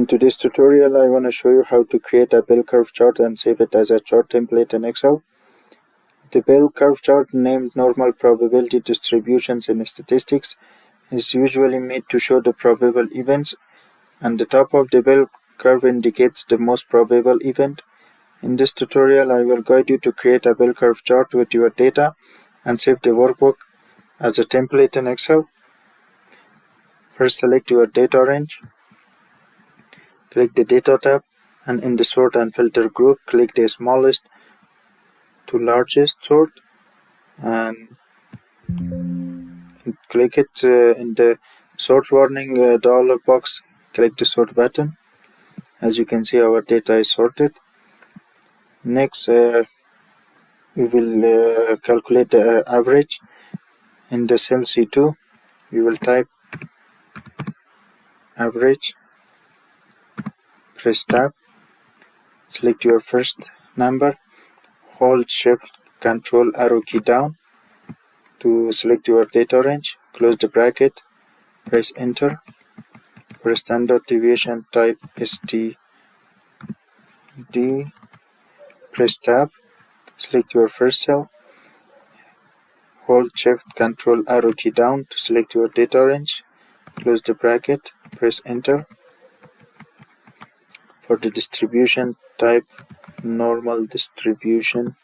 In today's tutorial, I want to show you how to create a bell curve chart and save it as a chart template in Excel. The bell curve chart, named Normal Probability Distributions in Statistics, is usually made to show the probable events, and the top of the bell curve indicates the most probable event. In this tutorial, I will guide you to create a bell curve chart with your data and save the workbook as a template in Excel. First, select your data range. Click the Data tab, and in the Sort and Filter group, click the smallest to largest sort, and click it in the Sort Warning dialog box. Click the Sort button. As you can see, our data is sorted. Next, we will calculate the average. In the cell C2, we will type average, press tab, select your first number, hold Shift Control arrow key down to select your data range, close the bracket, press enter. For standard deviation, type STD, press tab, select your first cell, hold Shift Control arrow key down to select your data range, close the bracket, press enter. For the distribution, type normal distribution,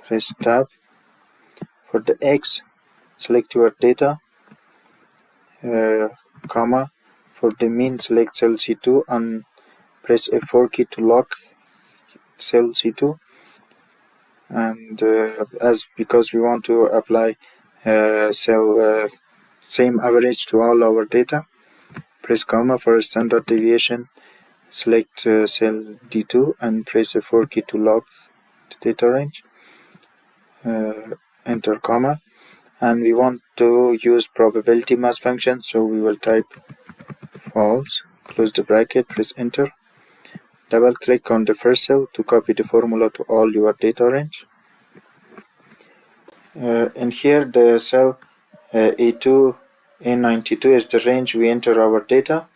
press tab. For the X, select your data, comma. For the mean, select cell C2 and press F4 key to lock cell C2. And because we want to apply same average to all our data, press comma. For standard deviation, select cell D2 and press F4 key to lock the data range, enter comma, and we want to use probability mass function, so we will type false, close the bracket, press enter. Double click on the first cell to copy the formula to all your data range. In here, the cell A2, A92 is the range we enter our data,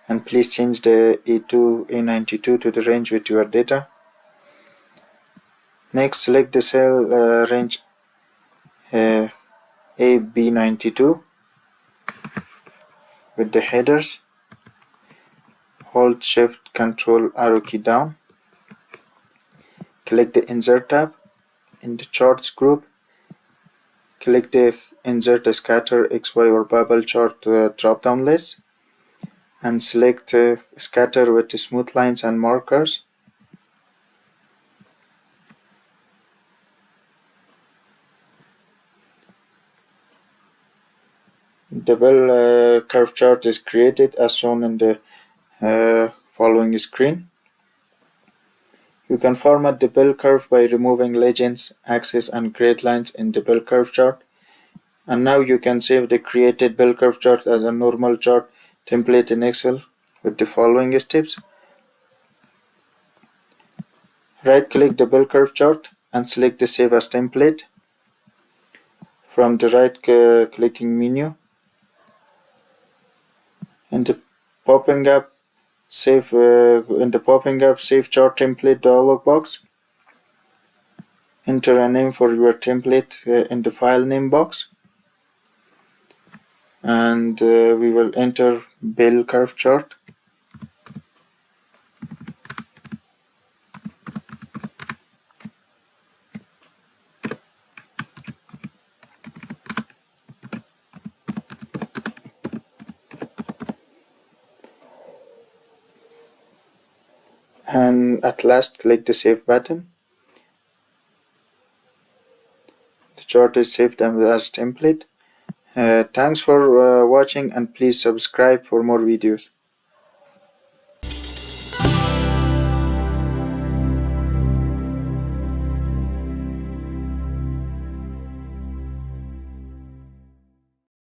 and please change the A2, A92 to the range with your data. Next, select the cell range AB92 with the headers. Hold Shift Control arrow key down. Click the Insert tab. In the Charts group, click the Insert a Scatter, XY or Bubble Chart drop-down list, and select Scatter with the smooth lines and markers. The bell curve chart is created as shown in the following screen. You can format the bell curve by removing legends, axes, and grid lines in the bell curve chart. And now you can save the created bell curve chart as a normal chart template in Excel with the following steps. Right-click the bell curve chart and select the Save as Template from the right-clicking menu. In the popping up Save Chart Template dialog box, enter a name for your template in the file name box, and we will enter bell curve chart. And at last, click the Save button. The chart is saved as template. Thanks for watching, and please subscribe for more videos.